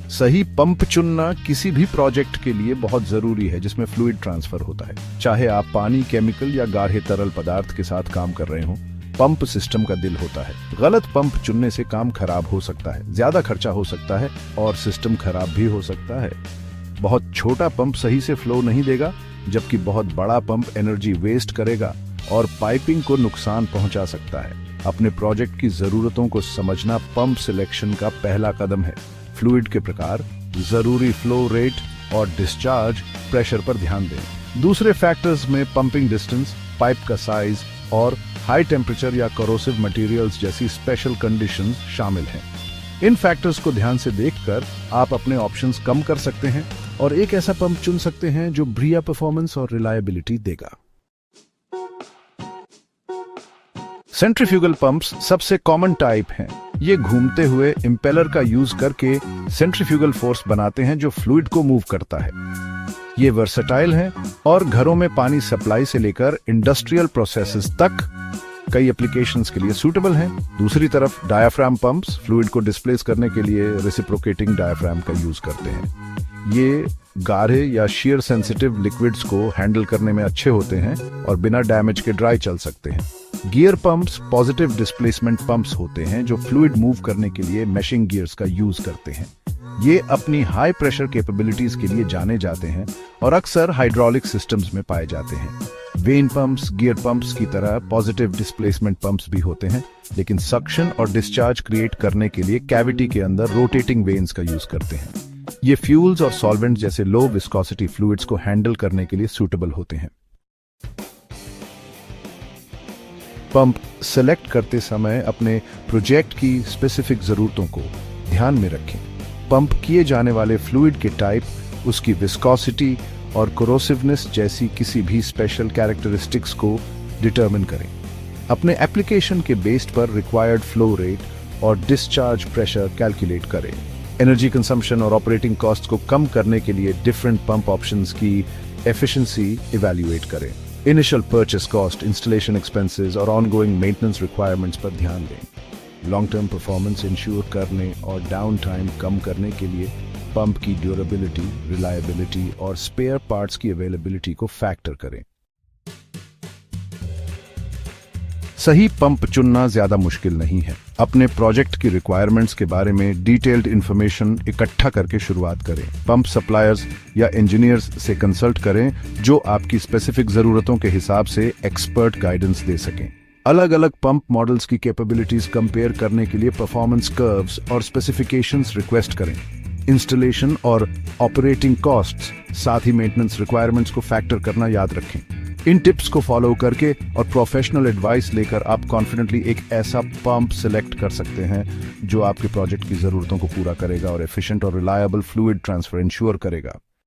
सही पंप चुनना किसी भी प्रोजेक्ट के लिए बहुत जरूरी है जिसमें फ्लूइड ट्रांसफर होता है। चाहे आप पानी, केमिकल या गाढ़े तरल पदार्थ के साथ काम कर रहे हो, पंप सिस्टम का दिल होता है। गलत पंप चुनने से काम खराब हो सकता है, ज्यादा खर्चा हो सकता है और सिस्टम खराब भी हो सकता है। बहुत छोटा पंप सही से फ्लो नहीं देगा, जबकि बहुत बड़ा पंप एनर्जी वेस्ट करेगा और पाइपिंग को नुकसान पहुंचा सकता है। अपने प्रोजेक्ट की जरूरतों को समझना पंप सिलेक्शन का पहला कदम है। फ्लूइड के प्रकार, जरूरी फ्लो रेट और डिस्चार्ज प्रेशर पर ध्यान दें। दूसरे फैक्टर्स में पंपिंग डिस्टेंस, पाइप का साइज और हाई टेम्परेचर या कोरोसिव मटेरियल्स जैसी स्पेशल कंडीशंस शामिल हैं। इन फैक्टर्स को ध्यान से देखकर आप अपने ऑप्शंस कम कर सकते हैं और एक ऐसा पंप चुन सकते हैं जो बढ़िया परफॉर्मेंस और रिलायबिलिटी देगा। सेंट्रीफ्यूगल पंप्स सबसे कॉमन टाइप हैं। ये घूमते हुए इंपेलर का यूज करके सेंट्रीफ्यूगल फोर्स बनाते हैं जो फ्लूइड को मूव करता है। ये वर्सेटाइल हैं और घरों में पानी सप्लाई से लेकर इंडस्ट्रियल प्रोसेसेस तक कई एप्लीकेशंस के लिए सूटेबल हैं। दूसरी तरफ डायाफ्राम पंप्स फ्लूइड को डिस्प्लेस करने के लिए रेसिप्रोकेटिंग डायाफ्राम का यूज करते हैं। ये गाढ़े या shear सेंसिटिव लिक्विड्स को हैंडल करने में अच्छे होते हैं और बिना डैमेज के ड्राई चल सकते हैं। Gear pumps positive displacement pumps होते हैं जो फ्लूइड मूव करने के लिए मैशिंग गियर्स का यूज करते हैं। ये अपनी हाई प्रेशर कैपेबिलिटीज के लिए जाने जाते हैं और अक्सर हाइड्रोलिक सिस्टम्स में पाए जाते हैं। वेन पंप्स गियर पंप्स की तरह पॉजिटिव डिस्प्लेसमेंट पंप्स भी होते हैं, लेकिन सक्शन और डिस्चार्ज क्रिएट करने के लिए कैविटी के अंदर रोटेटिंग वेन्स का यूज करते हैं। ये फ्यूल्स और सॉल्वेंट्स जैसे लो विस्कोसिटी फ्लूइड्स को हैंडल करने के लिए सूटेबल होते हैं। पंप सेलेक्ट करते समय अपने प्रोजेक्ट की स्पेसिफिक जरूरतों को ध्यान में रखें। पंप किए जाने वाले फ्लूइड के टाइप, उसकी विस्कोसिटी और कोरोसिवनेस जैसी किसी भी स्पेशल कैरेक्टरिस्टिक्स को डिटरमिन करें। अपने एप्लीकेशन के बेस्ड पर रिक्वायर्ड फ्लो रेट और डिस्चार्ज प्रेशर कैलकुलेट करें। एनर्जी कंजम्पशन और ऑपरेटिंग कॉस्ट को कम करने के लिए डिफरेंट पंप ऑप्शंस की एफिशिएंसी इवैल्यूएट करें। Initial purchase cost, installation expenses और ऑनगोइंग मेंटेनेंस रिक्वायरमेंट्स पर ध्यान दें। लॉन्ग टर्म परफॉर्मेंस इंश्योर करने और डाउन टाइम कम करने के लिए पंप की ड्यूरेबिलिटी, रिलायबिलिटी और स्पेयर पार्ट्स की अवेलेबिलिटी को फैक्टर करें। सही पंप चुनना ज्यादा मुश्किल नहीं है। अपने प्रोजेक्ट की रिक्वायरमेंट्स के बारे में डिटेल्ड इंफॉर्मेशन इकट्ठा करके शुरुआत करें। पंप सप्लायर्स या इंजीनियर्स से कंसल्ट करें जो आपकी स्पेसिफिक जरूरतों के हिसाब से एक्सपर्ट गाइडेंस दे सकें। अलग अलग पंप मॉडल्स की कैपेबिलिटीज कंपेयर करने के लिए परफॉर्मेंस कर्व्स और स्पेसिफिकेशंस रिक्वेस्ट करें। इंस्टॉलेशन और ऑपरेटिंग कॉस्ट्स, साथ ही मेंटेनेंस रिक्वायरमेंट्स को फैक्टर करना याद रखें। इन टिप्स को फॉलो करके और प्रोफेशनल एडवाइस लेकर आप कॉन्फिडेंटली एक ऐसा पंप सिलेक्ट कर सकते हैं जो आपके प्रोजेक्ट की जरूरतों को पूरा करेगा और एफिशिएंट और रिलायबल फ्लूइड ट्रांसफर इंश्योर करेगा।